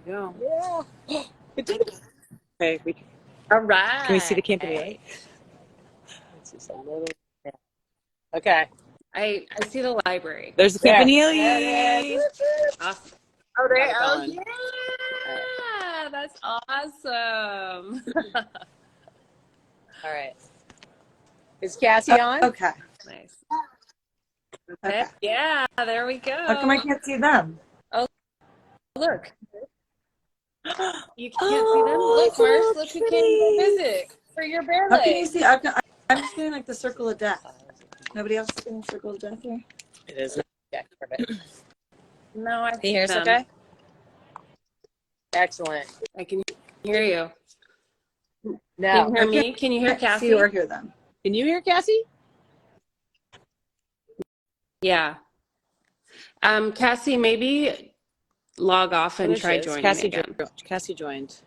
go. Yeah. Okay, All right. can we see the campanile? It's just a little. Yeah. Okay. I see the library. There's the There campanile. it is. Awesome. Oh, Got there. it Oh, going. Yeah, that's awesome. all right. Is Cassie on? Okay. Nice. Okay. Yeah, there we go. How come I can't see them? Look. You can't see them? Look, Merce, look who came to visit for your bear How can you leg. see? I'm just getting like the circle of death. Nobody else is getting the circle of death here? It is. Okay, perfect. No, I Can you hear us them. okay? Excellent. I can hear you. Now, Can you hear me? Can you hear I can't Cassie? see or hear them. can you hear Cassie? Yeah. Cassie, maybe log off and try joining again. Cassie joined.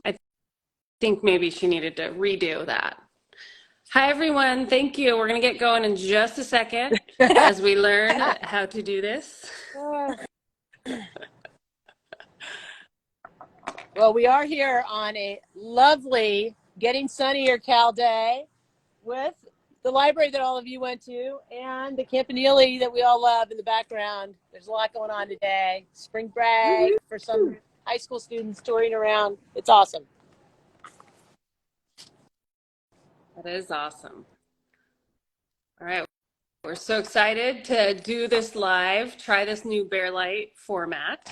I think maybe she needed to redo that. Hi, everyone. Thank you. We're going to get going in just a second as we learn how to do this. Well, we are here on a lovely Getting Sunnier Cal Day with the library that all of you went to and the campanile that we all love in the background. There's a lot going on today. Spring break for some high school students touring around. It's awesome. That is awesome. All right. We're so excited to do this live, try this new Bearlight format.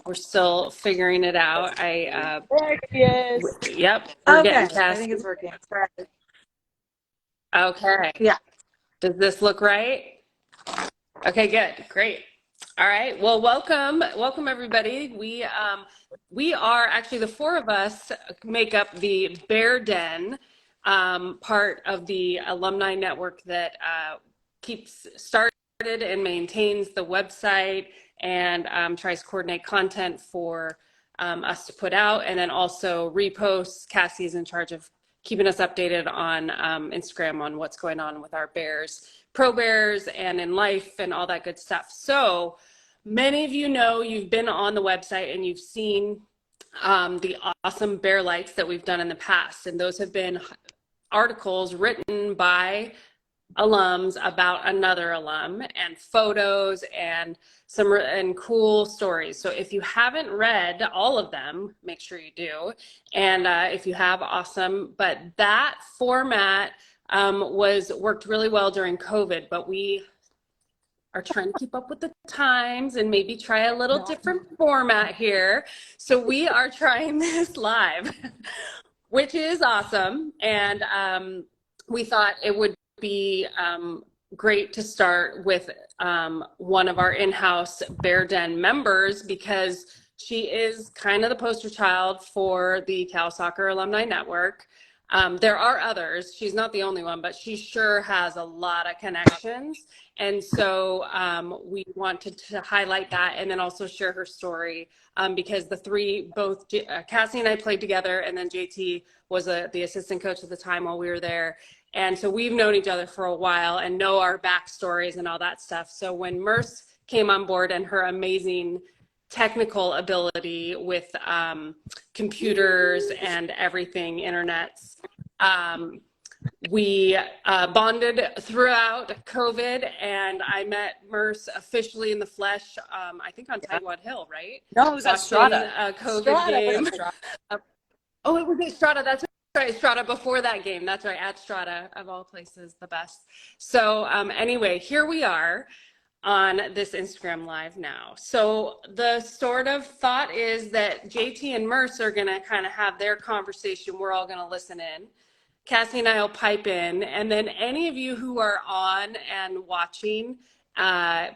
We're still figuring it out. There he is. Yep. We're Okay. getting I past. think it's working. Okay. Yeah. Does this look right? Okay, good. Great. All right. Well, welcome everybody. We are actually, the four of us make up the Bear Den part of the alumni network that keeps started and maintains the website and tries to coordinate content for us to put out, and then also reposts. Cassie's in charge of keeping us updated on Instagram on what's going on with our bears, pro bears, and in life and all that good stuff. So many of you know, you've been on the website and you've seen the awesome bear lights that we've done in the past, and those have been articles written by alums about another alum and photos and cool stories. So if you haven't read all of them, make sure you do. And if you have, awesome. But that format worked really well during COVID, but we are trying to keep up with the times and maybe try a little different format here. So we are trying this live, which is awesome. And we thought it would be great to start with one of our in-house Bear Den members, because she is kind of the poster child for the Cal Soccer Alumni Network. There are others. She's not the only one, but she sure has a lot of connections. And so we wanted to highlight that and then also share her story, because the three, both Cassie and I played together, and then JT was the assistant coach at the time while we were there. And so we've known each other for a while and know our backstories and all that stuff. So when Merce came on board and her amazing technical ability with computers and everything, internets, we bonded throughout COVID, and I met Merce officially in the flesh, I think on Tightwad Hill, right? No, it was at Strata. A COVID game. Oh, it was at Strata. That's right, Strata before that game. That's right, at Strata, of all places, the best. So anyway, here we are on this Instagram Live now. So the sort of thought is that JT and Merce are gonna kind of have their conversation. We're all gonna listen in. Cassie and I will pipe in, and then any of you who are on and watching,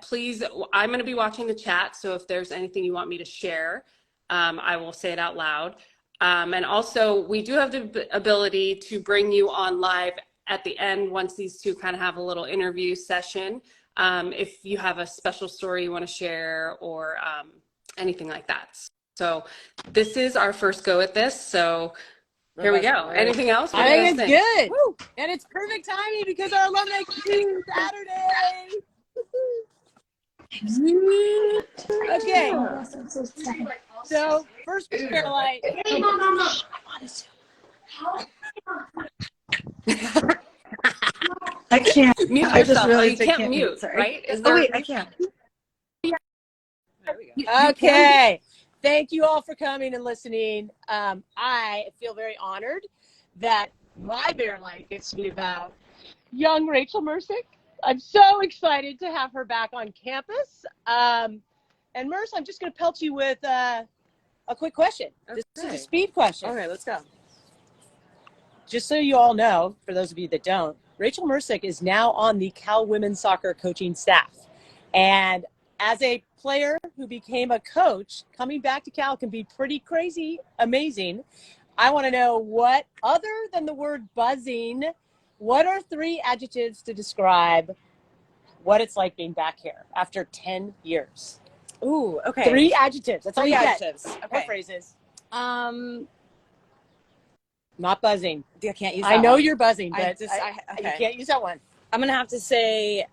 please, I'm gonna be watching the chat, so if there's anything you want me to share, I will say it out loud. And also, we do have the ability to bring you on live at the end once these two kind of have a little interview session, if you have a special story you want to share or anything like that. So this is our first go at this. So here we go. Anything else? I think it's good. Woo! And it's perfect timing because our alumni came Saturday. Okay. Oh, I'm so sad. So first Bearlight. I can't. Mute I just yourself. Oh, you realized I can't can't mute. mute, Sorry. right? Is Oh there? wait, I can. There we go. You can. Okay. Thank you all for coming and listening. I feel very honored that my Bearlight gets to be about young Rachel Mercik. I'm so excited to have her back on campus. And Merce, I'm just going to pelt you with a quick question. This is a Okay. speed question. Okay, let's go. Just so you all know, for those of you that don't, Rachel Mercik is now on the Cal women's soccer coaching staff. And as a player who became a coach, coming back to Cal can be pretty crazy, amazing. I want to know what, other than the word buzzing, what are 3 adjectives to describe what it's like being back here after 10 years? Ooh, okay. 3 adjectives. That's all 3 you get. adjectives. Or Okay. phrases. Um, Not buzzing. I can't use I that know one. you're buzzing, but Okay. you can't use that one. I'm gonna have to say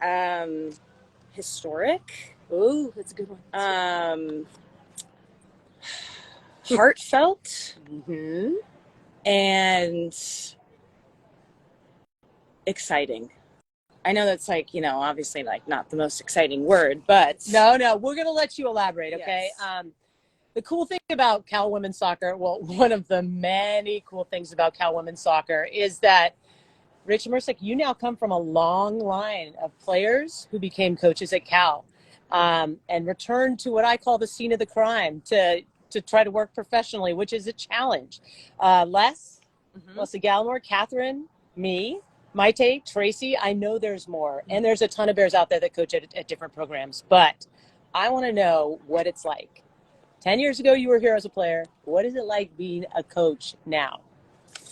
historic. Ooh, that's a good one. Heartfelt Mm-hmm. and exciting. I know that's like, obviously like not the most exciting word, but No, we're going to let you elaborate, okay? Yes. The cool thing about Cal women's soccer, well, one of the many cool things about Cal women's soccer is that, Rachel Mercik, you now come from a long line of players who became coaches at Cal and returned to what I call the scene of the crime to try to work professionally, which is a challenge. Leslie Gallimore, Catherine, me, Maite, Tracy, I know there's more. And there's a ton of Bears out there that coach at different programs. But I want to know what it's like. 10 years ago, you were here as a player. What is it like being a coach now?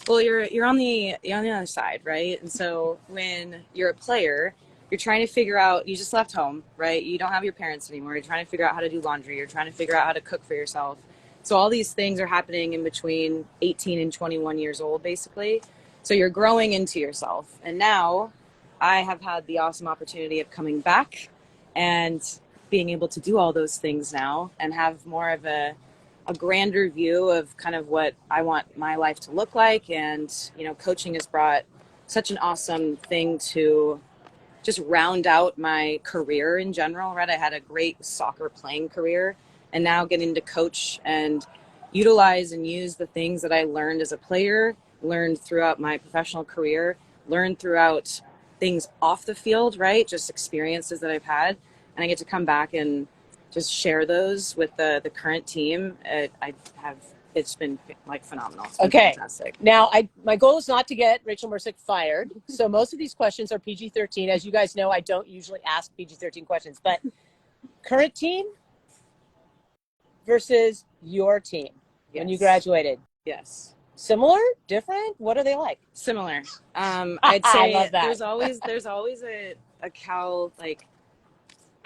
Well, you're on the other side, right? And so when you're a player, you're trying to figure out. You just left home, right? You don't have your parents anymore. You're trying to figure out how to do laundry. You're trying to figure out how to cook for yourself. So all these things are happening in between 18 and 21 years old, basically. So you're growing into yourself. And now I have had the awesome opportunity of coming back and being able to do all those things now and have more of a grander view of kind of what I want my life to look like. And, coaching has brought such an awesome thing to just round out my career in general, right? I had a great soccer playing career, and now getting to coach and utilize and use the things that I learned as a player, learned throughout my professional career, learned throughout things off the field, right? Just experiences that I've had. And I get to come back and just share those with the current team. It's been like phenomenal. It's been fantastic. Now, my goal is not to get Rachel Mercik fired. So most of these questions are PG-13. As you guys know, I don't usually ask PG-13 questions. But current team versus your team when you graduated. Yes. Similar? Different? What are they like? Similar. I'd say I love that. there's always a Cal, like,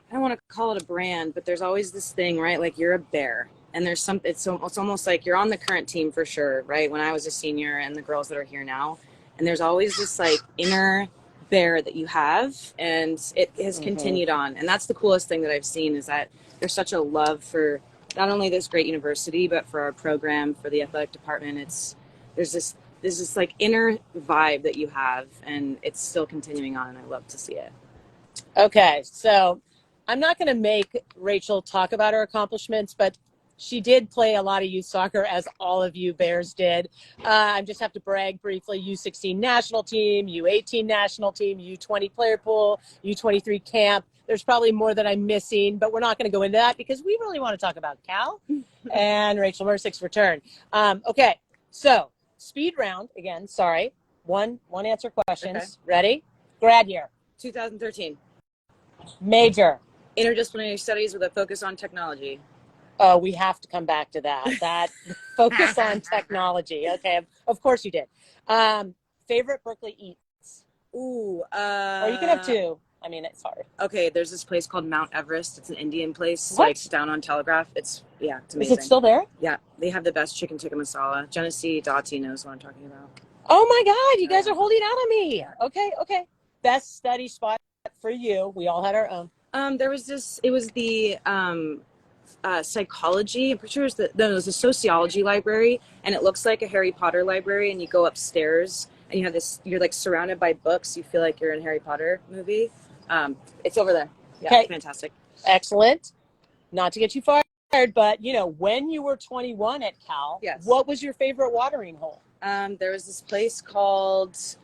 I don't want to call it a brand, but there's always this thing, right? Like, you're a Bear. And there's it's almost like you're on the current team for sure, right? When I was a senior, and the girls that are here now. And there's always this like inner Bear that you have, and it has continued on. And that's the coolest thing that I've seen, is that there's such a love for not only this great university, but for our program, for the athletic department. There's this like inner vibe that you have, and it's still continuing on, and I love to see it. Okay, so I'm not going to make Rachel talk about her accomplishments, but she did play a lot of youth soccer, as all of you Bears did. I just have to brag briefly: U16 national team, U18 national team, U20 player pool, U23 camp. There's probably more that I'm missing, but we're not going to go into that because we really want to talk about Cal and Rachel Mercik's return. Okay, so speed round again. Sorry, one answer questions. Okay. Ready? Grad year. 2013. Major. Interdisciplinary studies with a focus on technology. Oh, we have to come back to that focus on technology. Okay, of course you did. Favorite Berkeley eats? Ooh. Or you can have 2. I mean, it's hard. Okay, there's this place called Mount Everest. It's an Indian place, What? like down on Telegraph. It's amazing. Is it still there? Yeah, they have the best chicken tikka masala. Genesee Dottie knows what I'm talking about. Oh my God, you guys are holding out on me. Okay. Best study spot for you. We all had our own. There was this. It was the psychology. I'm pretty sure it was the sociology library, and it looks like a Harry Potter library. And you go upstairs, and you have this. You're like surrounded by books. You feel like you're in a Harry Potter movie. It's over there. Yeah, Okay. it's fantastic. Excellent. Not to get you fired, but when you were 21 at Cal, yes. What was your favorite watering hole? There was this place called. It's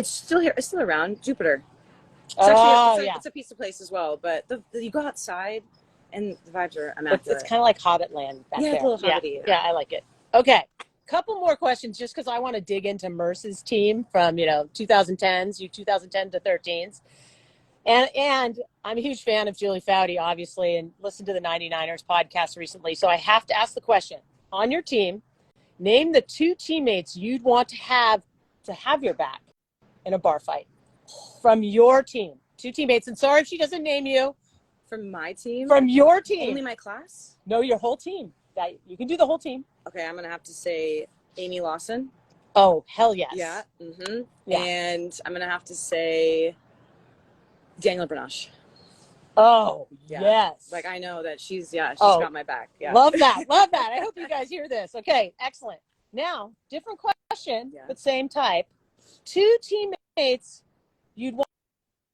still here. It's still around. Jupiter. It's a piece of place as well, but you go outside and the vibes are immaculate. It's kind of like Hobbitland back there. It's a little Hobbity. Yeah, I like it. Okay, couple more questions just because I want to dig into Merce's team from 2010s, you 2010 to 13s, and I'm a huge fan of Julie Foudy, obviously, and listened to the 99ers podcast recently, so I have to ask the question: on your team, name the 2 teammates you'd want to have your back in a bar fight. From your team, 2 teammates, and sorry if she doesn't name you. From my team? From your team. Only my class? No, your whole team. You can do the whole team. Okay, I'm going to have to say Amy Lawson. Oh, hell yes. Yeah. Mm-hmm. Yeah. And I'm going to have to say Daniel Bernache. Oh, yeah. Yes. Like, I know that she's got my back. Yeah. Love that. Love that. I hope you guys hear this. Okay, excellent. Now, different question, but same type. 2 teammates you'd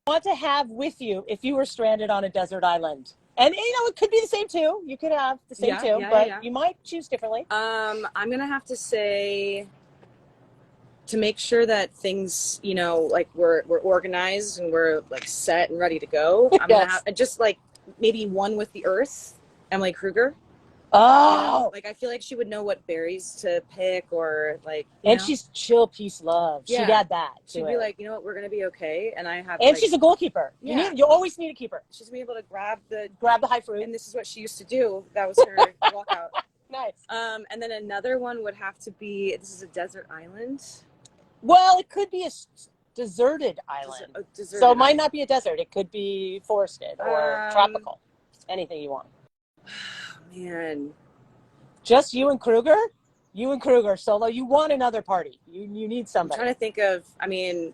want to have with you if you were stranded on a desert island. And it could be the same 2. You could have the same 2, but you might choose differently. I'm gonna have to say, to make sure that things, like we're organized and we're like set and ready to go. I'm gonna have just like maybe one with the earth, Emily Kruger. Oh, like I feel like she would know what berries to pick, or like. And she's chill, peace, love. Yeah. She'd add that. She'd be like, we're gonna be okay. And I have. And she's a goalkeeper. Yeah. You always need a keeper. She's gonna be able to grab the high fruit. And this is what she used to do. That was her walkout. Nice. And then another one would have to be. This is a desert island. Well, it could be a deserted island. So it might not be a desert. It could be forested or tropical. Anything you want. Man, just you and Kruger solo. You want another party. You need somebody. I'm trying to think of. I mean,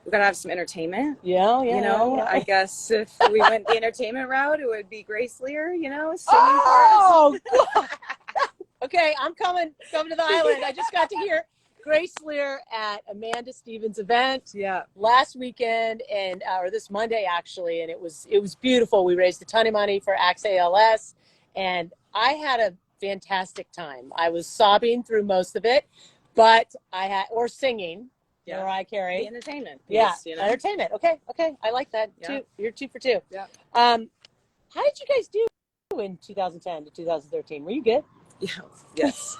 we gotta have some entertainment. Yeah. I guess if we went the entertainment route, it would be Grace Lear. Singing for us. Oh, okay. I'm coming to the island. I just got to hear Grace Lear at Amanda Stevens' event. Yeah. Last weekend or this Monday actually, and it was beautiful. We raised a ton of money for AXA-ALS. And I had a fantastic time. I was sobbing through most of it, but or singing, Mariah Carey. The entertainment piece, entertainment. Okay. I like that too. You're 2 for 2. Yeah. How did you guys do in 2010 to 2013? Were you good? Yeah. Yes.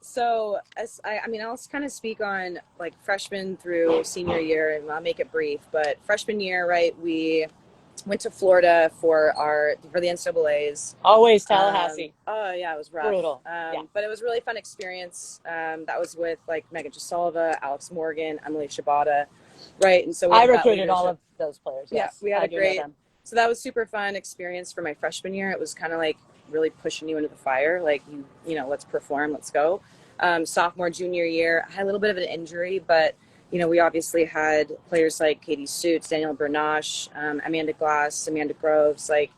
So I'll kind of speak on like freshman through senior year, and I'll make it brief. But freshman year, right, we went to Florida for the NCAAs. Always Tallahassee. It was rough. Brutal. But it was a really fun experience. That was with like Megan Jasalva, Alex Morgan, Emily Shabata, right? And so I recruited all of those players. Yes. Yeah, we had a great. So that was super fun experience for my freshman year. It was kind of like really pushing you into the fire, like let's perform, let's go. Sophomore, junior year, I had a little bit of an injury, but we obviously had players like Katie Suits, Daniel Bernache, Amanda Glass, Amanda Groves, a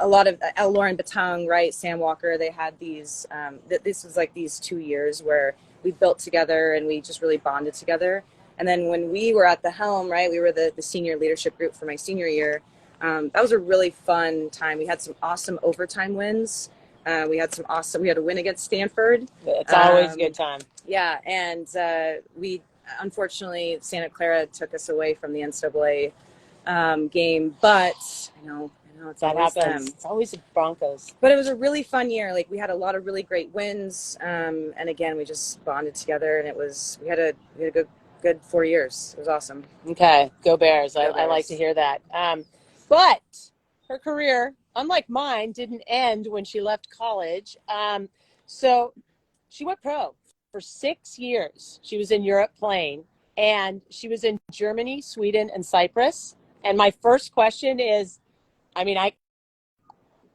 lot of Lauren Batung, right? Sam Walker. They had these. This was like these 2 years where we built together and we just really bonded together. And then when we were at the helm, right, we were the senior leadership group for my senior year. That was a really fun time. We had some awesome overtime wins. We had a win against Stanford. It's always a good time. Yeah. And we, unfortunately, Santa Clara took us away from the NCAA game, but I know it's that always happens. them. It's always the Broncos. But it was a really fun year. Like we had a lot of really great wins. And again, we just bonded together, and we had a good 4 years. It was awesome. Okay. Go Bears. Go Bears. I like to hear that. But her career, unlike mine, didn't end when she left college. So she went pro for 6 years. She was in Europe playing, and she was in Germany, Sweden, and Cyprus. And my first question is,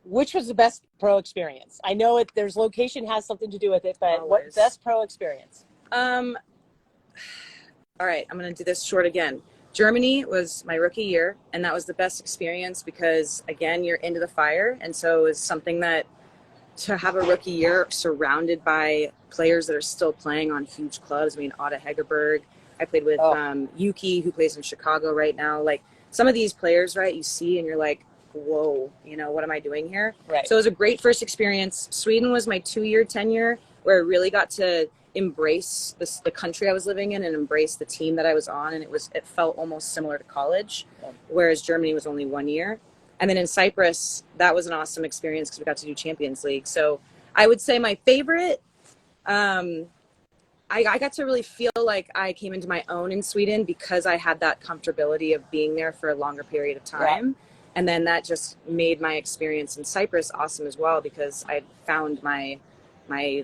which was the best pro experience? I know there's location has something to do with it, but what best pro experience? All right, I'm going to do this short again. Germany was my rookie year, and that was the best experience because, again, you're into the fire. And so it's something that to have a rookie year surrounded by players that are still playing on huge clubs. I mean, Otto Hegerberg. I played with Yuki, who plays in Chicago right now. Like some of these players, right, you see and you're like, whoa, what am I doing here? Right. So it was a great first experience. Sweden was my 2-year tenure where I really got to embrace the country I was living in and embrace the team that I was on. And it felt almost similar to college, whereas Germany was only 1 year. And then in Cyprus, that was an awesome experience because we got to do Champions League. So I would say my favorite, I got to really feel like I came into my own in Sweden because I had that comfortability of being there for a longer period of time. Yeah. And then that just made my experience in Cyprus awesome as well because I found my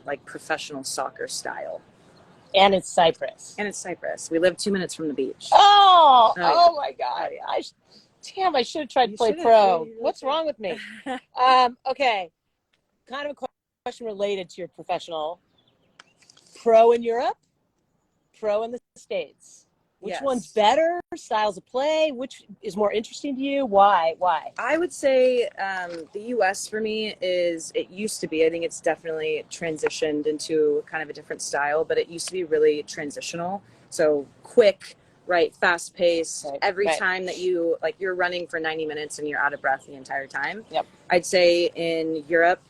like professional soccer style. And it's Cyprus. We live 2 minutes from the beach. Oh my God. I should have tried to play pro. What's wrong with me? Okay. Kind of a question related to your professional. Pro in Europe, pro in the States. Which one's better? Styles of play? Which is more interesting to you? Why? I would say the U.S. for me it used to be, I think it's definitely transitioned into kind of a different style, but it used to be really transitional. So quick, right, fast pace. Right. Every time that you're running for 90 minutes and you're out of breath the entire time. Yep. I'd say in Europe,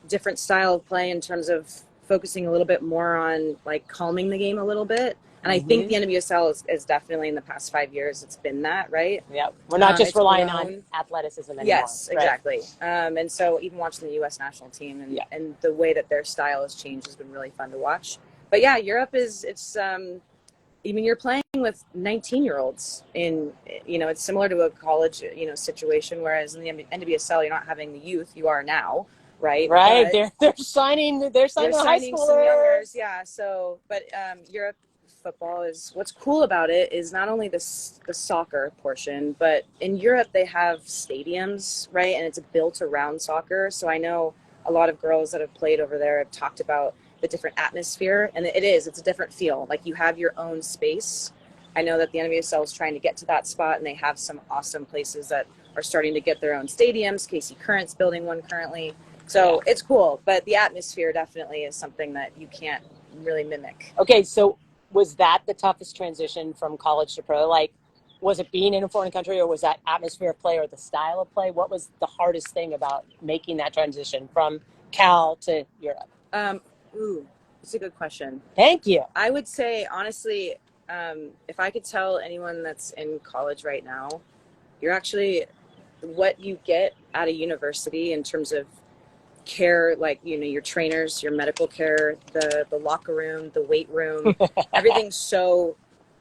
different style of play in terms of focusing a little bit more on like calming the game a little bit. And I think the NWSL is definitely in the past 5 years, it's been that, right? Yeah. We're not just relying on athleticism anymore. Yes, exactly. Right. And so even watching the U.S. national team and the way that their style has changed has been really fun to watch. But yeah, Europe even you're playing with 19-year-olds it's similar to a college, situation, whereas in the NWSL, you're not having the youth, you are now. Right. They're signing high schoolers. Some youngers. Yeah. So, but Europe football is what's cool about it is not only the soccer portion, but in Europe they have stadiums, right? And it's built around soccer. So I know a lot of girls that have played over there have talked about the different atmosphere, and it's a different feel. Like you have your own space. I know that the NWSL is trying to get to that spot, and they have some awesome places that are starting to get their own stadiums. KC Current's building one currently. So it's cool, but the atmosphere definitely is something that you can't really mimic. Okay, so was that the toughest transition from college to pro? Like, was it being in a foreign country, or was that atmosphere of play or the style of play? What was the hardest thing about making that transition from Cal to Europe? It's a good question. Thank you. I would say, honestly, if I could tell anyone that's in college right now, you're actually what you get at a university in terms of care, like your trainers, your medical care, the locker room, the weight room, everything's so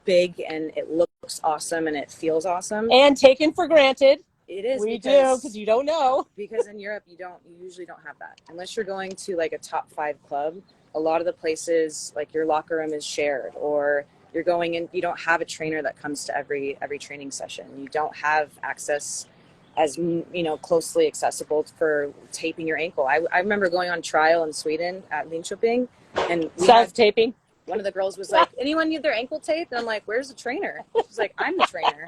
big and it looks awesome and it feels awesome and taken for granted. It is. We do, because you don't know. Because in Europe you usually don't have that unless you're going to like a top 5 club. A lot of the places, like your locker room is shared, or you're going in, you don't have a trainer that comes to every training session. You don't have access as closely accessible for taping your ankle. I remember going on trial in Sweden at Linköping, and self-taping. One of the girls was like, "Anyone need their ankle taped?" And I'm like, "Where's the trainer?" She's like, "I'm the trainer."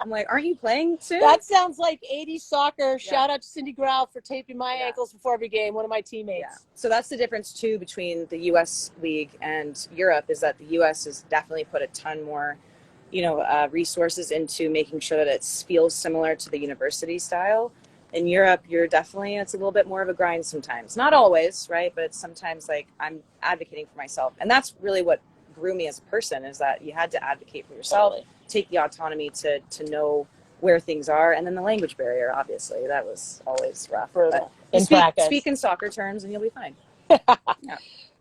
I'm like, "Aren't you playing soon?" That sounds like 80s soccer. Yeah. Shout out to Cindy Grau for taping my ankles before every game. One of my teammates. Yeah. So that's the difference too between the U.S. league and Europe, is that the U.S. has definitely put a ton more resources into making sure that it feels similar to the university style. In Europe, it's a little bit more of a grind sometimes. Not always, right? But it's sometimes like I'm advocating for myself. And that's really what grew me as a person, is that you had to advocate for yourself, take the autonomy to know where things are. And then the language barrier, obviously, that was always rough. But speak in soccer terms and you'll be fine. Yeah.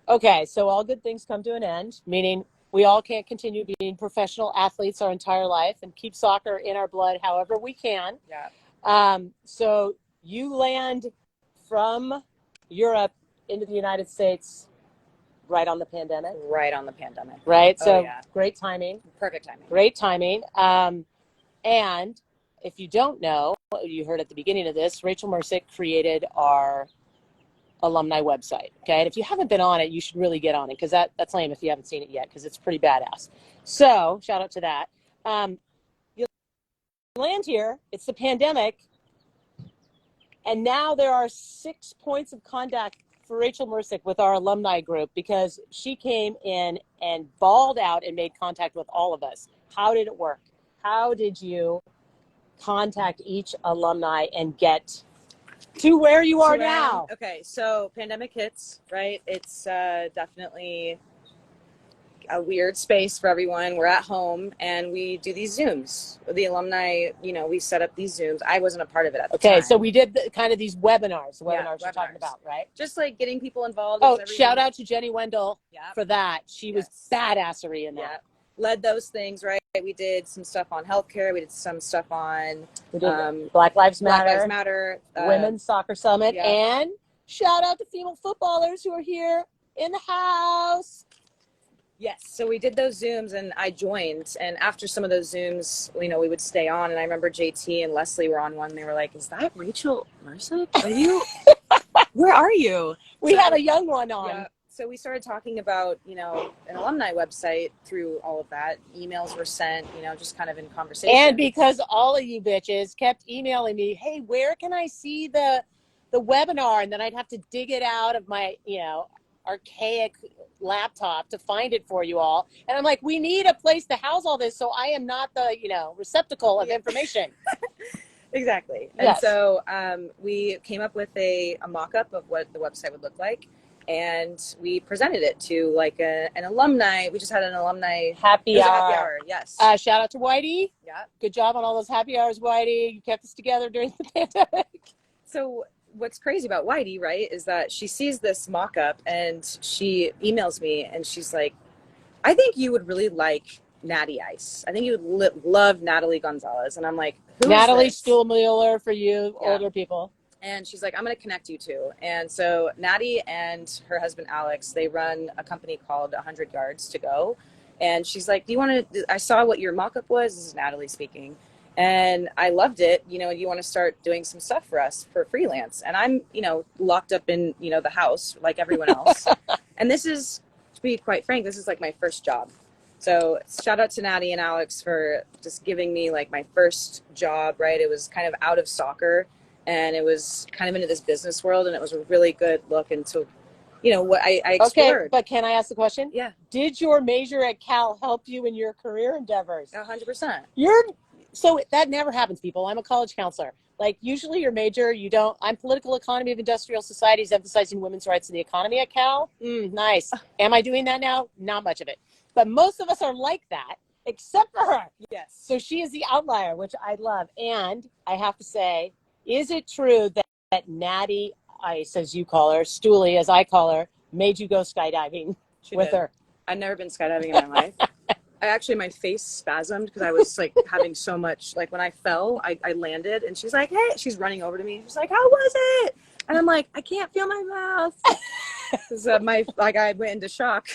Okay, so all good things come to an end, meaning we all can't continue being professional athletes our entire life and keep soccer in our blood however we can. Yeah. So you land from Europe into the United States right on the pandemic. Right. So great timing. Perfect timing. Great timing. And if you don't know, you heard at the beginning of this, Rachel Mercik created our alumni website. Okay. And if you haven't been on it, you should really get on it, because that's lame if you haven't seen it yet, because it's pretty badass. So shout out to that. You land here, it's the pandemic, and now there are 6 points of contact for Rachel Mercik with our alumni group because she came in and bawled out and made contact with all of us. How did it work? How did you contact each alumni and get to where you are now? Okay, so pandemic hits, right? It's definitely a weird space for everyone. We're at home and we do these Zooms. The alumni, we set up these Zooms. I wasn't a part of it at the time. Okay, so we did kind of these webinars. Webinars you're webinars. talking about, right? Just like getting people involved. Oh, shout out to Jenny Wendell Yep. for that. She was badassery in that. Yep. Led those things, right? We did some stuff on healthcare. We did some stuff on Black Lives Matter, Women's Soccer Summit, and shout out to female footballers who are here in the house. Yes, so we did those Zooms and I joined, and after some of those Zooms, we would stay on, and I remember JT and Leslie were on one, and they were like, is that Rachel Mercik? Are you, where are you? We had a young one on. Yeah, so we started talking about, an alumni website through all of that. Emails were sent, just kind of in conversation. And because all of you bitches kept emailing me, hey, where can I see the webinar? And then I'd have to dig it out of my, archaic laptop to find it for you all. And I'm like, we need a place to house all this so I am not the, receptacle of information. Exactly. Yes. And so we came up with a mock-up of what the website would look like. And we presented it to like an alumni. We just had an alumni happy hour. Yes. Shout out to Whitey. Yeah. Good job on all those happy hours, Whitey. You kept us together during the pandemic. So what's crazy about Whitey, right, is that she sees this mock-up and she emails me and she's like, I think you would really like Natty Ice. I think you would love Natalie Gonzalez. And I'm like, who Natalie is this? Stuhlmuller for you older people. And she's like, I'm going to connect you two. And so Natty and her husband, Alex, they run a company called 100 Yards to Go. And she's like, do you want to, I saw what your mock-up was. This is Natalie speaking. And I loved it. You want to start doing some stuff for us for freelance. And I'm, locked up in, the house like everyone else. And this is, to be quite frank, this is like my first job. So shout out to Natty and Alex for just giving me like my first job, right? It was kind of out of soccer and it was kind of into this business world. And it was a really good look into, what I explored. Okay, but can I ask the question? Yeah. Did your major at Cal help you in your career endeavors? 100%. So that never happens, people. I'm a college counselor. Like usually your major, I'm political economy of industrial societies, emphasizing women's rights in the economy at Cal. Nice. Am I doing that now? Not much of it. But most of us are like that, except for her. Yes. So she is the outlier, which I love. And I have to say, is it true that Natty Ice, as you call her, Stoolie, as I call her, made you go skydiving with her? I've never been skydiving in my life. My face spasmed because I was like having so much, like when I fell, I landed and she's like, hey, she's running over to me. She's like, how was it? And I'm like, I can't feel my mouth. Because I went into shock.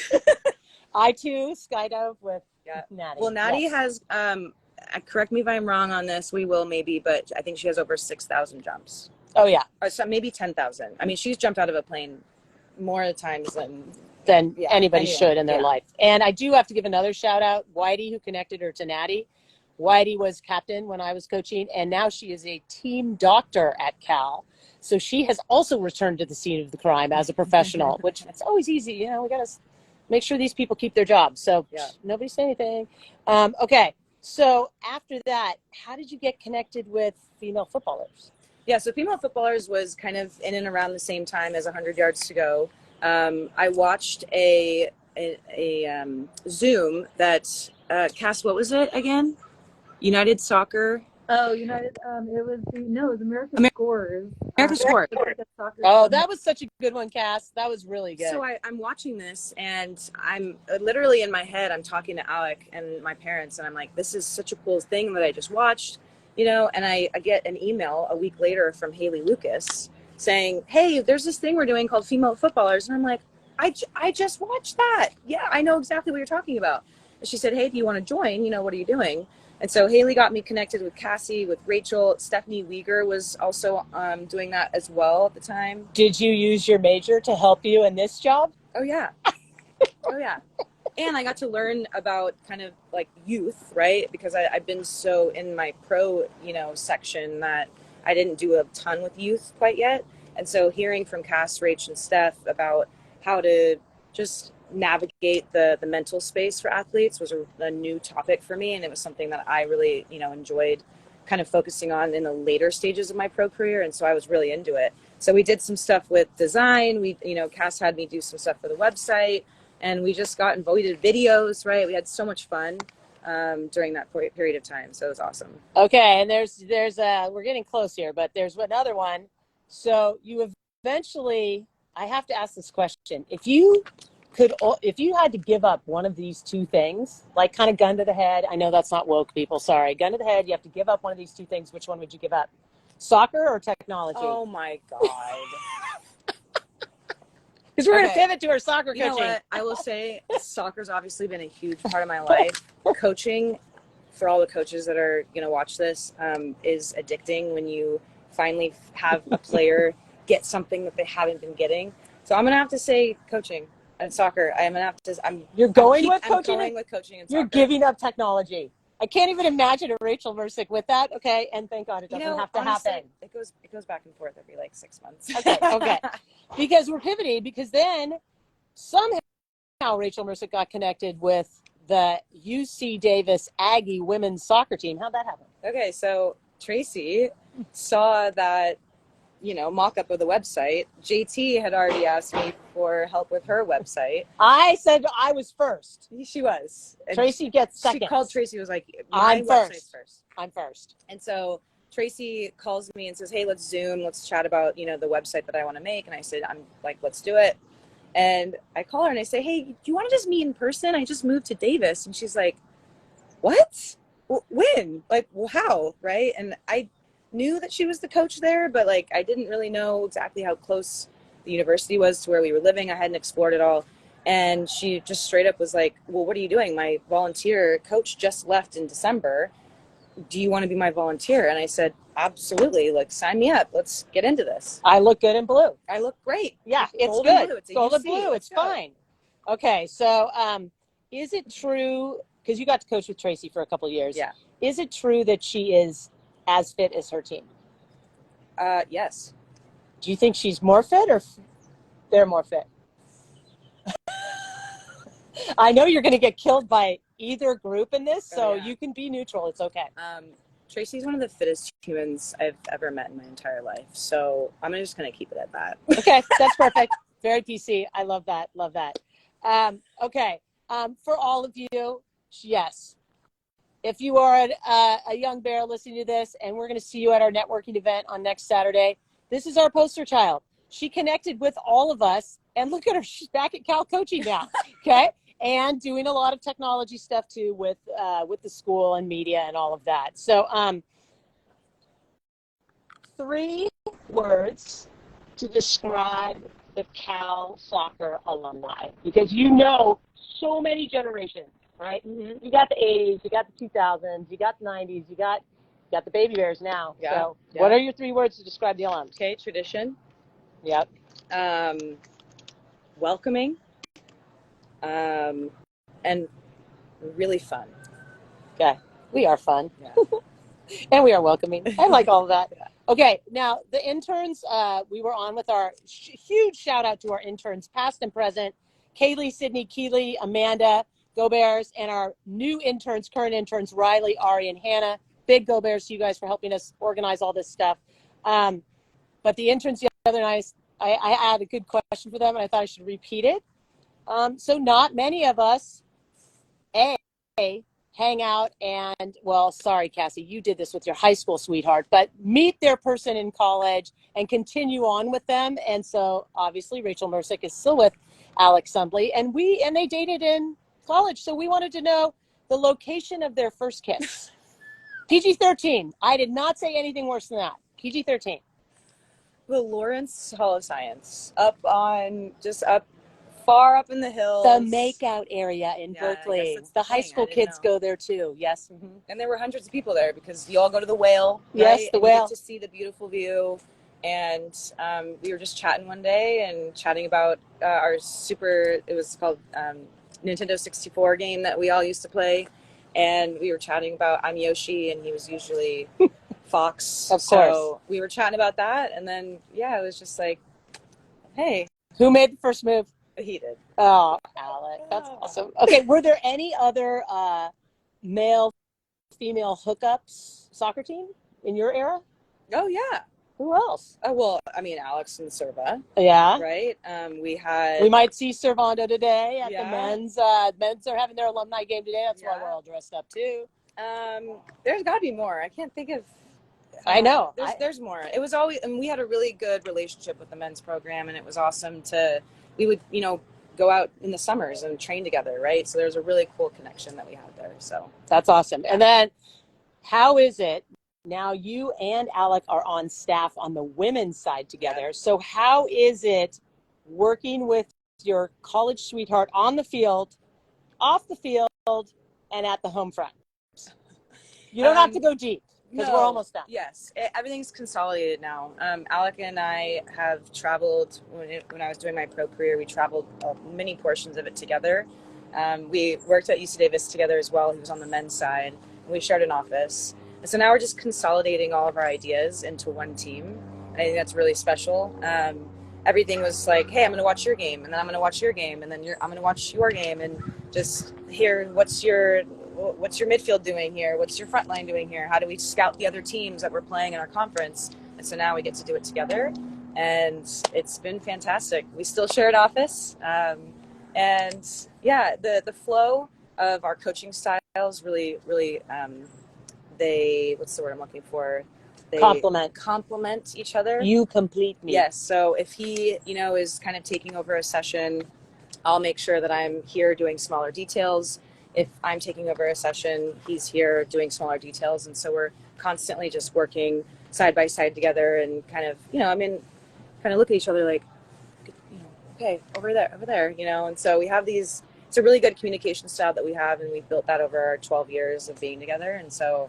I too skydove with Natty. Well, Natty has, correct me if I'm wrong on this, we will maybe, but I think she has over 6,000 jumps. Oh yeah. Or so maybe 10,000. I mean, she's jumped out of a plane more times than anybody should in their life. And I do have to give another shout out, Whitey, who connected her to Natty. Whitey was captain when I was coaching, and now she is a team doctor at Cal. So she has also returned to the scene of the crime as a professional, which it's always easy. We got to make sure these people keep their jobs. So nobody say anything. Okay. So after that, how did you get connected with female footballers? Yeah, so female footballers was kind of in and around the same time as 100 Yards to Go. I watched a Zoom that Cass, what was it again? United Soccer. Oh, United. It was American Scores. American Scores. Oh, that was such a good one, Cass. That was really good. So I'm watching this, and I'm literally in my head. I'm talking to Alec and my parents, and I'm like, "This is such a cool thing that I just watched," And I get an email a week later from Haley Lucas saying, hey, there's this thing we're doing called Female Footballers. And I'm like, I just watched that. Yeah, I know exactly what you're talking about. And she said, hey, do you want to join? What are you doing? And so Haley got me connected with Cassie, with Rachel. Stephanie Weger was also doing that as well at the time. Did you use your major to help you in this job? Oh, yeah. Oh, yeah. and I got to learn about kind of like youth, right? Because I've been so in my pro, section that I didn't do a ton with youth quite yet. And so hearing from Cass, Rach, and Steph about how to just navigate the mental space for athletes was a new topic for me. And it was something that I really, enjoyed kind of focusing on in the later stages of my pro career. And so I was really into it. So we did some stuff with design. Cass had me do some stuff for the website, and we just got involved. We did videos, right? We had so much fun during that period of time. So it was awesome. Okay. And there's we're getting close here, but there's another one. So you eventually, I have to ask this question. If you had to give up one of these two things, like kind of gun to the head, I know that's not woke, people, sorry. Gun to the head, you have to give up one of these two things. Which one would you give up? Soccer or technology? Oh my God. Because we're going to pivot to our soccer coaching. You know what? I will say soccer's obviously been a huge part of my life. Coaching, for all the coaches that are going to watch this, is addicting when you finally have a player get something that they haven't been getting. So I'm going to have to say coaching. And soccer, I'm gonna have to. You're going with coaching. I'm going with coaching and soccer. You're giving up technology. I can't even imagine a Rachel Mercik with that. Okay, and thank God it doesn't have to happen. It goes back and forth every like 6 months. Okay. Because we're pivoting. Because then somehow Rachel Mercik got connected with the UC Davis Aggie women's soccer team. How'd that happen? Okay, so Tracy saw that mock-up of the website. JT had already asked me for help with her website. I said I was first. She was. And Tracy gets second. She called Tracy, was like, I'm first. I'm first. And so Tracy calls me and says, hey, let's Zoom. Let's chat about, the website that I want to make. And I said, I'm like, let's do it. And I call her and I say, hey, do you want to just meet in person? I just moved to Davis. And she's like, what? When? Like, well, how? Right? And I knew that she was the coach there, but like I didn't really know exactly how close the university was to where we were living. I hadn't explored it all. And she just straight up was like, well, what are you doing? My volunteer coach just left in December. Do you want to be my volunteer? And I said, absolutely. Like, sign me up. Let's get into this. I look good in blue. I look great. Yeah, it's golden good. Blue. It's golden blue. It's fine. Okay, so is it true, because you got to coach with Tracy for a couple of years. Yeah. Is it true that she is as fit as her team? Yes. Do you think she's more fit or they're more fit? I know you're going to get killed by either group in this, so you can be neutral. It's okay. Tracy's one of the fittest humans I've ever met in my entire life. So I'm just going to keep it at that. Okay, that's perfect. Very PC. I love that. Love that. Okay. For all of you, yes. If you are a young bear listening to this, and we're going to see you at our networking event on next Saturday, this is our poster child. She connected with all of us, and look at her. She's back at Cal coaching now, okay? And doing a lot of technology stuff, too, with the school and media and all of that. So 3 words to describe the Cal soccer alumni, because so many generations. Right? Mm-hmm. You got the 80s, you got the 2000s, you got the 90s, you got the baby bears now. Yeah. So what are your 3 words to describe the alums? Okay, tradition. Yep. Welcoming. And really fun. Okay. We are fun. Yeah. And we are welcoming. I like all of that. Yeah. Okay. Now, the interns, we were on with our huge shout out to our interns, past and present, Kaylee, Sydney, Keely, Amanda, Go Bears, and our new interns, current interns, Riley, Ari, and Hannah. Big Go Bears to you guys for helping us organize all this stuff. But the interns the other night, I had a good question for them, and I thought I should repeat it. So not many of us, hang out and, well, sorry, Cassie, you did this with your high school sweetheart, but meet their person in college and continue on with them. And so obviously Rachel Mercik is still with Alex Sumbly, and they dated in college. So we wanted to know the location of their first kiss. PG-13. I did not say anything worse than that. PG-13. The Lawrence Hall of Science, far up in the hills. The makeout area in Berkeley. The high school kids go there too. Yes. Mm-hmm. And there were hundreds of people there because you all go to the Whale. Yes, right? the Whale. You get to see the beautiful view. And we were just chatting one day and chatting about it was called Nintendo 64 game that we all used to play. And we were chatting about I'm Yoshi and he was usually Fox. Of course. So we were chatting about that. And then, yeah, it was just like, hey. Who made the first move? He did. Oh, Alec, that's awesome. Okay, were there any other male, female hookups soccer team in your era? Oh, yeah. Who else? Oh, well, I mean, Alex and Serva. Yeah. Right? We might see Servando today at the Yeah. men's. Men's are having their alumni game today. That's why we're all dressed up too. There's got to be more. I can't think of. I know. There's more. It was always, and we had a really good relationship with the men's program, and it was awesome we would, go out in the summers and train together, right? So there's a really cool connection that we had there. So that's awesome. Yeah. And then how is it now you and Alec are on staff on the women's side together? Yeah. So how is it working with your college sweetheart on the field, off the field, and at the home front? You don't have to go deep. Because we're almost done. Yes, everything's consolidated now. Alec and I have traveled, when I was doing my pro career, we traveled many portions of it together. We worked at UC Davis together as well. He was on the men's side. We shared an office. And so now we're just consolidating all of our ideas into one team. I think that's really special. Everything was like, hey, I'm going to watch your game, and then I'm going to watch your game, and then I'm going to watch your game, and just hear what's your midfield doing here? What's your front line doing here? How do we scout the other teams that we're playing in our conference? And so now we get to do it together, and it's been fantastic. We still share an office, and yeah, the flow of our coaching styles really, what's the word I'm looking for? They complement each other. You complete me. Yes. So if he, is kind of taking over a session, I'll make sure that I'm here doing smaller details. If I'm taking over a session, he's here doing smaller details. And so we're constantly just working side by side together and kind of, kind of look at each other like, okay, over there, And so we have it's a really good communication style that we have, and we've built that over our 12 years of being together. And so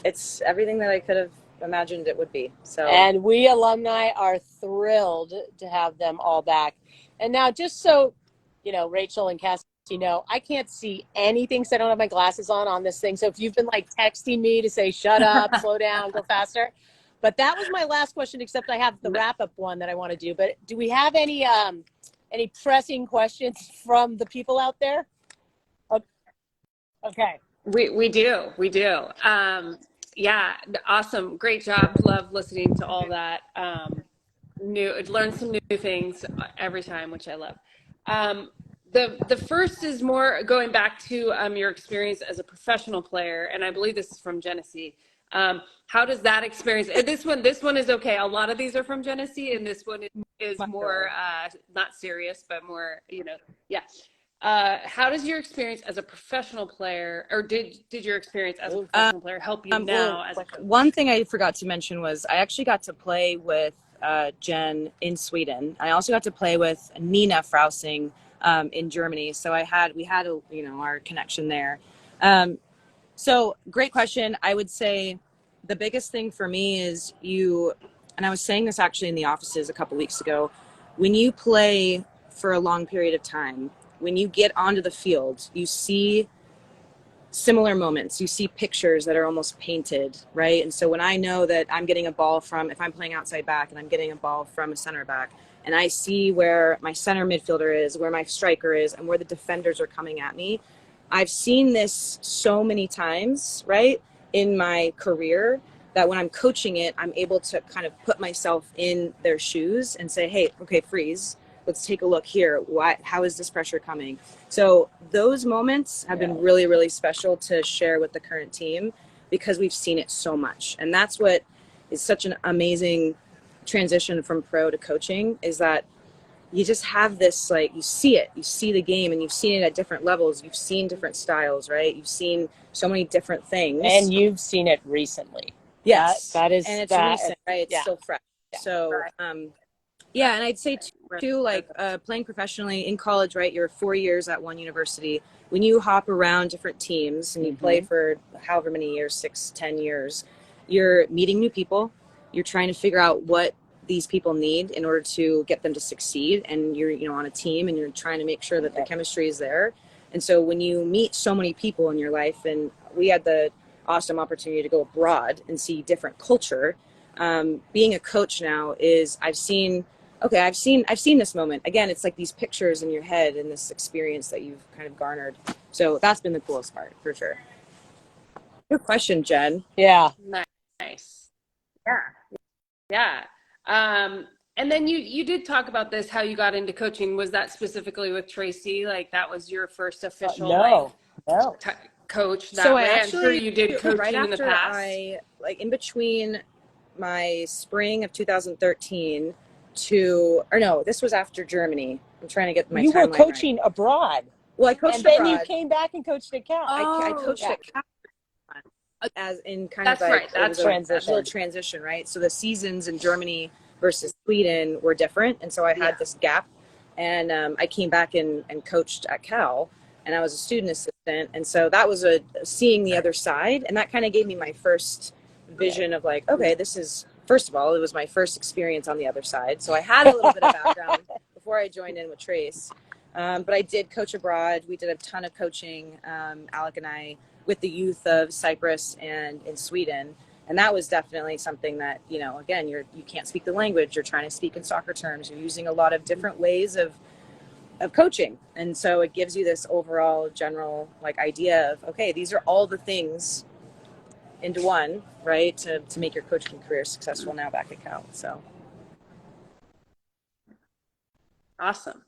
it's everything that I could have imagined it would be. So, and we alumni are thrilled to have them all back. And now, just so Rachel and Cassie, I can't see anything because I don't have my glasses on this thing. So if you've been texting me to say shut up, slow down, go faster, but that was my last question. Except I have the wrap up one that I want to do. But do we have any pressing questions from the people out there? Okay, we do. Yeah, awesome. Great job. Love listening to all that. Learn some new things every time, which I love. The first is more going back to your experience as a professional player, and I believe this is from Genesee. How does that experience? And this one is okay. A lot of these are from Genesee, and this one is more not serious, but more yeah. How does your experience as a professional player, or did your experience as a professional player help you now as a coach? One thing I forgot to mention was I actually got to play with Jen in Sweden. I also got to play with Nina Frausing in Germany. So we had our connection there. So great question. I would say the biggest thing for me is and I was saying this actually in the offices a couple weeks ago, when you play for a long period of time, when you get onto the field, you see similar moments. You see pictures that are almost painted, right? And so when I know that I'm getting a ball if I'm playing outside back and I'm getting a ball from a center back, and I see where my center midfielder is, where my striker is, and where the defenders are coming at me, I've seen this so many times, right, in my career, that when I'm coaching it, I'm able to kind of put myself in their shoes and say, hey, okay, freeze. Let's take a look here. How is this pressure coming? So those moments have been really, really special to share with the current team because we've seen it so much. And that's what is such an amazing transition from pro to coaching, is that you just have this, you see the game, and you've seen it at different levels. You've seen different styles, right? You've seen so many different things. And you've seen it recently. Yes. That is, and it's recent, right? It's still fresh. Yeah. So, yeah, and I'd say too, playing professionally in college, right? You're 4 years at one university. When you hop around different teams and you play for however many years, 6, 10 years, you're meeting new people. You're trying to figure out what these people need in order to get them to succeed. And you're, on a team, and you're trying to make sure that the chemistry is there. And so when you meet so many people in your life, and we had the awesome opportunity to go abroad and see different culture, being a coach now is I've seen this moment again. It's like these pictures in your head and this experience that you've kind of garnered. So that's been the coolest part for sure. Good question, Jen. Yeah. Nice. Yeah. Yeah. And then you did talk about this, how you got into coaching. Was that specifically with Tracy? Like that was your first official No. coach that So I way? I'm sure actually, you did coaching right in the after past. in between my spring of 2013 to, or no, this was after Germany. I'm trying to get my You were timeline coaching right. abroad. Well, I coached and then abroad. you came back and coached at Cal. I coached yeah. at Cal as in kind That's of right. it was That's a little transition, right? So the seasons in Germany versus Sweden were different, and so I had this gap, and I came back and coached at Cal, and I was a student assistant, and so that was seeing the other side, and that kind of gave me my first vision of like, okay, this is, first of all, it was my first experience on the other side, so I had a little bit of background before I joined in with Trace, but I did coach abroad. We did a ton of coaching, Alec and I, with the youth of Cyprus and in Sweden. And that was definitely something that, you know, again, you can't speak the language. You're trying to speak in soccer terms. You're using a lot of different ways of coaching. And so it gives you this overall general like idea of, okay, these are all the things into one, right? To make your coaching career successful now back at Cal. So. Awesome.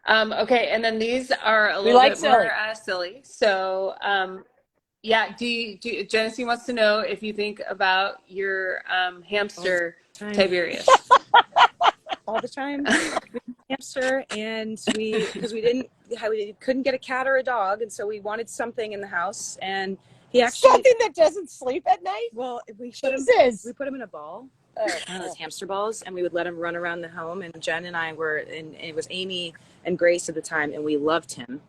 Okay. And then these are a little like bit more silly. So, yeah, Genesee wants to know if you think about your hamster Tiberius. All the time. Hamster, and because we couldn't get a cat or a dog, and so we wanted something in the house, and he actually something that doesn't sleep at night. Well, we put him in a ball. One of those hamster balls, and we would let him run around the home. And Jen and I were, and it was Amy and Grace at the time, and we loved him.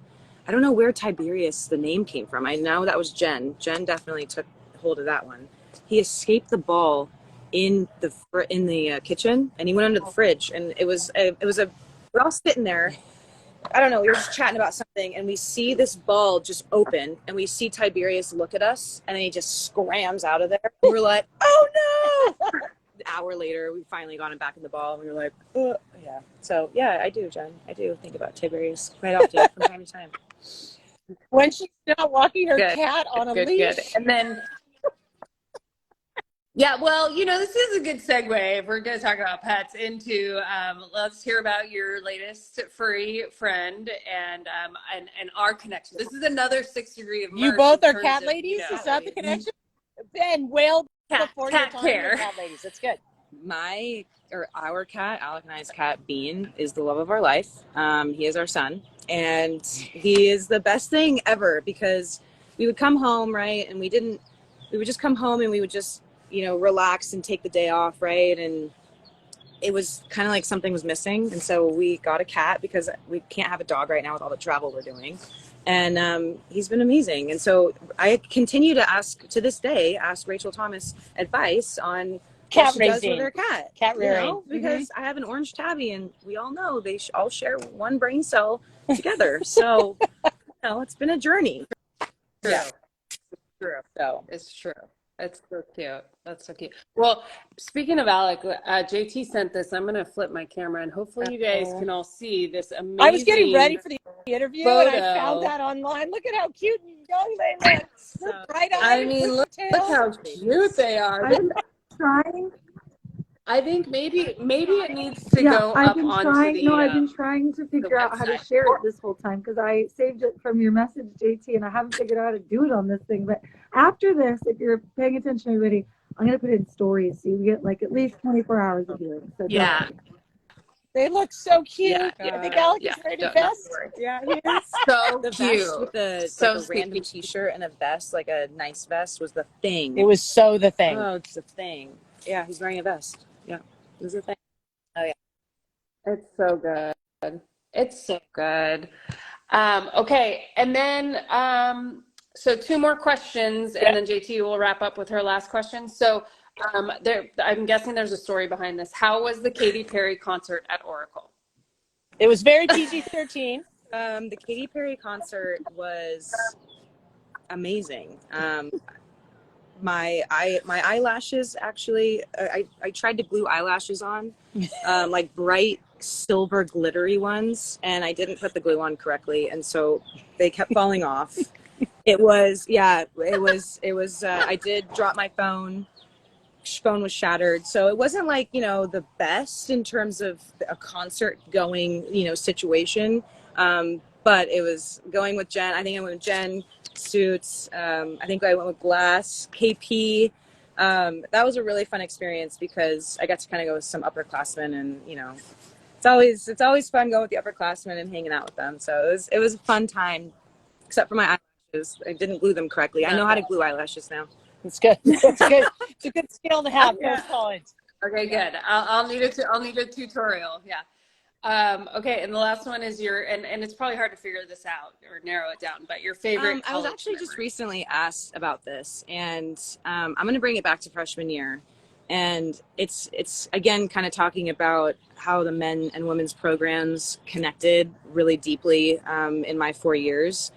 I don't know where Tiberius, the name, came from. I know that was Jen. Jen definitely took hold of that one. He escaped the ball in the kitchen, and he went under the fridge. And we're all sitting there. I don't know. We were just chatting about something, and we see this ball just open, and we see Tiberius look at us, and then he just scrams out of there. And we're like, "Oh no!" An hour later, we finally got him back in the ball, and we were like, yeah. So yeah, I do, Jen. I do think about Tiberius quite often from time to time. When she's not walking her cat on a leash. Good. And then, yeah, well, you know, this is a good segue if we're going to talk about pets into, let's hear about your latest furry friend and our connection. This is another 6 degree of You both are cat ladies? You know, is that the connection? Ben, whale before your time care. Cat ladies. That's good. Our cat, Alec and I's cat, Bean, is the love of our life. He is our son, and he is the best thing ever because we would come home, right, and we would just come home and we would just, you know, relax and take the day off, right, and it was kind of like something was missing, and so we got a cat because we can't have a dog right now with all the travel we're doing, and he's been amazing. And so I continue to ask Rachel Thomas advice on cat what she raising. does with her cat rearing, you know, because I have an orange tabby, and we all know they all share one brain cell together. So you know, it's been a journey. Yeah, true. So it's true. It's so cute. That's so cute. Well, speaking of Alec, JT sent this. I'm going to flip my camera, and hopefully you guys can all see this amazing. I was getting ready for the interview, photo. and I found that online. Look at how cute and young they look. So bright-eyed. I mean, look how cute they are. I've been trying. I think maybe it needs to go up onto the. I've been trying to figure out how to share it this whole time because I saved it from your message, JT, and I haven't figured out how to do it on this thing. But after this, if you're paying attention, everybody, I'm gonna put it in stories so you get like at least 24 hours of viewing. So yeah. They look so cute. Yeah, I think Alec is ready to vest. Yeah, he is. So the cute. Vest with a random t-shirt and a vest, like a nice vest, was the thing. It was so the thing. Oh, it's the thing. Yeah, he's wearing a vest. Yeah, it was the thing. Oh yeah. It's so good. It's so good. Okay, and then so 2 more questions, and then JT will wrap up with her last question. So I'm guessing there's a story behind this. How was the Katy Perry concert at Oracle? It was very PG-13. The Katy Perry concert was amazing. My eyelashes actually, I tried to glue eyelashes on, like bright silver glittery ones, and I didn't put the glue on correctly, and so they kept falling off. It was, yeah, it was, I did drop my phone was shattered. So it wasn't like, the best in terms of a concert going, situation. But it was going with Jen. I think I went with Jen, Suits. I think I went with Glass, KP. That was a really fun experience because I got to kind of go with some upperclassmen, and, it's always fun going with the upperclassmen and hanging out with them. So it was a fun time, except for my eyelashes. I didn't glue them correctly. I know how to glue eyelashes now. It's good. It's good. It's a good skill to have post college. Okay, good. I'll need a tutorial. Yeah. Okay, and the last one is and it's probably hard to figure this out or narrow it down, but your favorite. I was actually just recently asked about this, and I'm going to bring it back to freshman year, and it's again kind of talking about how the men and women's programs connected really deeply in my 4 years.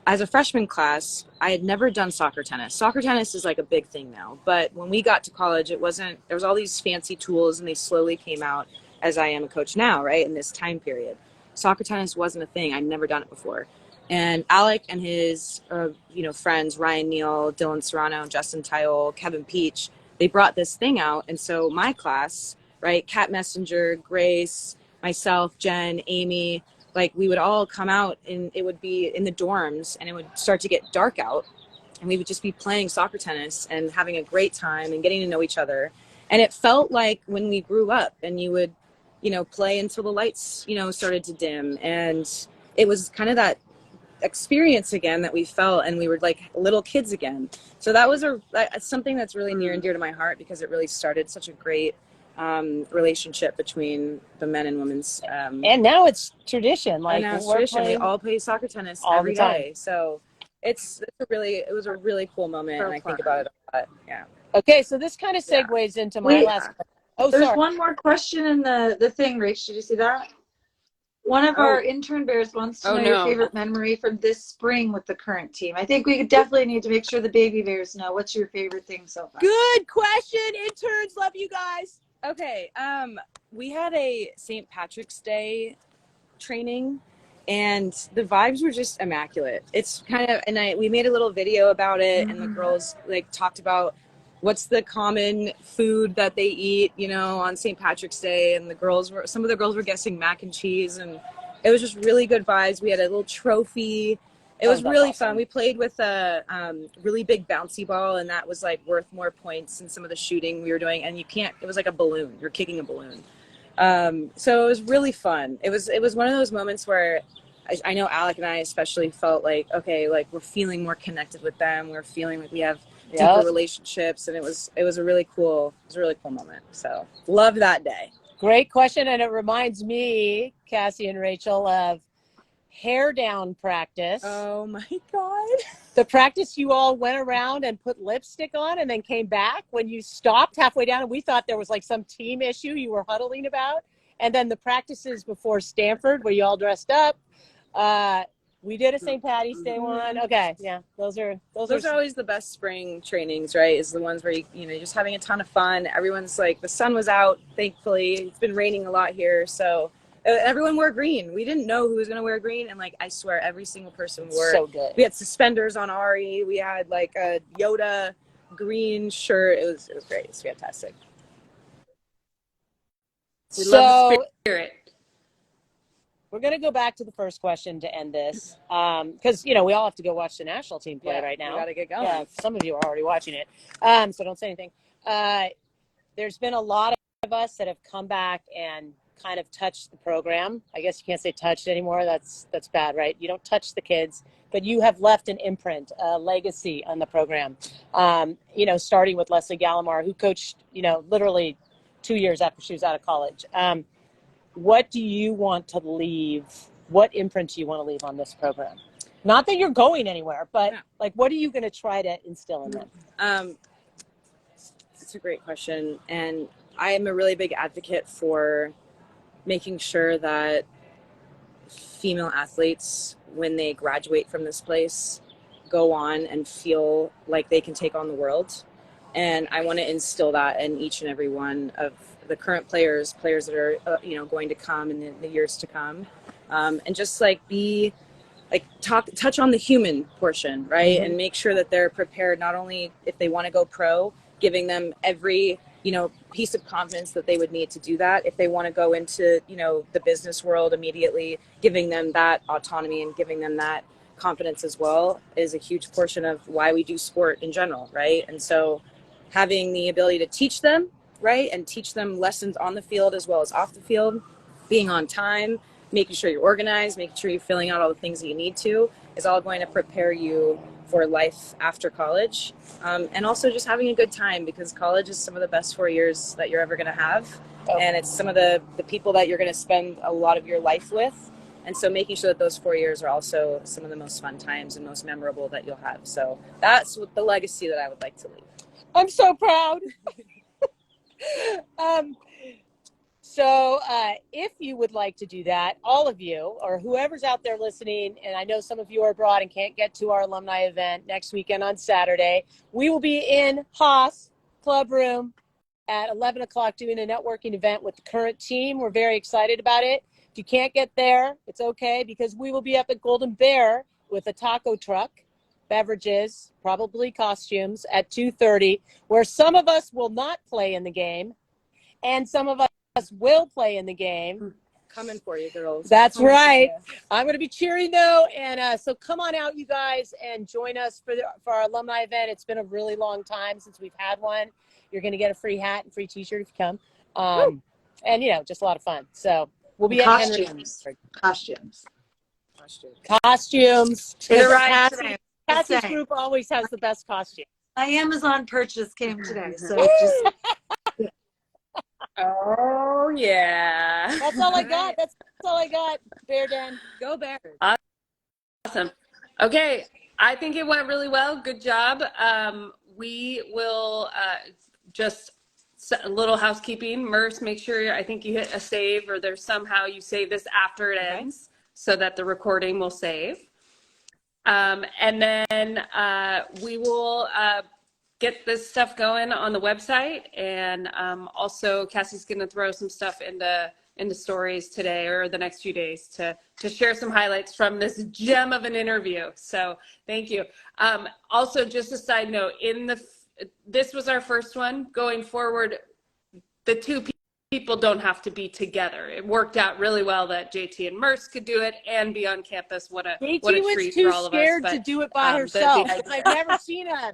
As a freshman class, I had never done soccer tennis. Soccer tennis is like a big thing now, but when we got to college, there was all these fancy tools, and they slowly came out as I am a coach now, right, in this time period. Soccer tennis wasn't a thing. I'd never done it before. And Alec and his, friends, Ryan Neal, Dylan Serrano, Justin Tyol, Kevin Peach, they brought this thing out. And so my class, right, Kat Messenger, Grace, myself, Jen, Amy, like we would all come out, and it would be in the dorms, and it would start to get dark out, and we would just be playing soccer tennis and having a great time and getting to know each other. And it felt like when we grew up, and you would, play until the lights, started to dim. And it was kind of that experience again that we felt, and we were like little kids again. So that was something that's really near and dear to my heart, because it really started such a great relationship between the men and women's. And now it's tradition. Like, now it's tradition. We all play soccer tennis every day. So it was a really cool moment, and I think about it a lot. Yeah. Okay, so this kind of segues into my last. Oh, there's sorry. one more question in the thing, Rach. Did you see that? One of our intern bears wants to know your favorite memory from this spring with the current team. I think we definitely need to make sure the baby bears know what's your favorite thing so far. Good question. Interns, love you guys. Okay. We had a St. Patrick's Day training, and the vibes were just immaculate. It's kind of, and we made a little video about it, and the girls like talked about what's the common food that they eat, on St. Patrick's Day. And some of the girls were guessing mac and cheese, and it was just really good vibes. We had a little trophy. It was really fun. We played with a really big bouncy ball, and that was like worth more points than some of the shooting we were doing. And it was like a balloon. You're kicking a balloon. So it was really fun. It was one of those moments where I know Alec and I especially felt like, okay, like we're feeling more connected with them. We're feeling like we have deeper relationships, and it was a really cool moment. So loved that day. Great question. And it reminds me, Cassie and Rachel, of hair down practice. Oh my God. The practice you all went around and put lipstick on and then came back when you stopped halfway down, and we thought there was like some team issue you were huddling about. And then the practices before Stanford where you all dressed up. We did a St. Patty's Day one. Okay, yeah, those are always the best spring trainings, right? Is the ones where you're just having a ton of fun. Everyone's like, the sun was out, thankfully. It's been raining a lot here, so everyone wore green. We didn't know who was going to wear green, and like I swear every single person wore. So good. We had suspenders on Ari. We had like a Yoda green shirt. It was great. It was fantastic. We love the spirit. We're going to go back to the first question to end this, because we all have to go watch the national team play right now. We got to get going. Yeah, some of you are already watching it, so don't say anything. There's been a lot of us that have come back and kind of touched the program. I guess you can't say touched anymore. That's bad, right? You don't touch the kids, but you have left an imprint, a legacy on the program. Starting with Leslie Gallimore, who coached, literally 2 years after she was out of college. What do you want to leave? What imprint do you want to leave on this program? Not that you're going anywhere, but like, what are you going to try to instill in them? It's a great question. And I am a really big advocate for making sure that female athletes, when they graduate from this place, go on and feel like they can take on the world. And I want to instill that in each and every one of the current players that are, going to come in the years to come. And just like touch on the human portion, right? And make sure that they're prepared, not only if they want to go pro, giving them every, piece of confidence that they would need to do that. If they want to go into, the business world immediately, giving them that autonomy and giving them that confidence as well is a huge portion of why we do sport in general, right? And so having the ability to teach them, right? And teach them lessons on the field as well as off the field, being on time, making sure you're organized, making sure you're filling out all the things that you need to, is all going to prepare you for life after college. And also just having a good time, because college is some of the best 4 years that you're ever going to have. And it's some of the people that you're going to spend a lot of your life with. And so making sure that those 4 years are also some of the most fun times and most memorable that you'll have. So that's what the legacy that I would like to leave. I'm so proud. So if you would like to do that, all of you or whoever's out there listening, and I know some of you are abroad and can't get to our alumni event next weekend on Saturday, we will be in Haas Club Room at 11 o'clock doing a networking event with the current team. We're very excited about it. If you can't get there, it's okay, because we will be up at Golden Bear with a taco truck, beverages, probably costumes at 2:30, where some of us will not play in the game and some of us will play in the game. Coming for you, girls. That's right. I'm going to be cheering though, and so come on out, you guys, and join us for our alumni event. It's been a really long time since we've had one. You're going to get a free hat and free T-shirt if you come, and just a lot of fun. So we'll be at costumes. You're right. Cassie's group always has the best costume. My Amazon purchase came today, so just. Oh yeah. That's all I got. That's all I got. Bear Den. Go Bears. Awesome. Okay. I think it went really well. Good job. We will just a little housekeeping. Merce, make sure I think you hit a save, or there's somehow you save this after it ends so that the recording will save. And then we will get this stuff going on the website, and also Cassie's going to throw some stuff into stories today or the next few days to share some highlights from this gem of an interview. So thank you. Also, just a side note, this was our first one. Going forward, the two people don't have to be together. It worked out really well that JT and Merce could do it and be on campus. What a treat for all of us. JT was too scared to do it by herself. I've never seen a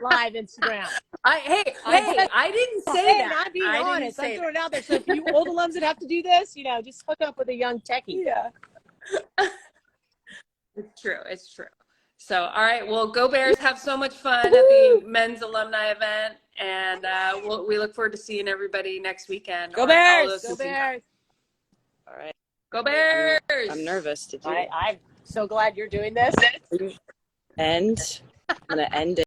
live Instagram. I didn't say that. I'm being honest. I'm throwing it out there. So if you old alums that have to do this, just hook up with a young techie. Yeah. It's true. It's true. So, all right. Well, go Bears. Have so much fun at the men's alumni event. And we look forward to seeing everybody next weekend. Go Bears! Go Bears! All right. Go Bears! I'm nervous to do it. I'm so glad you're doing this. And I'm going to end it.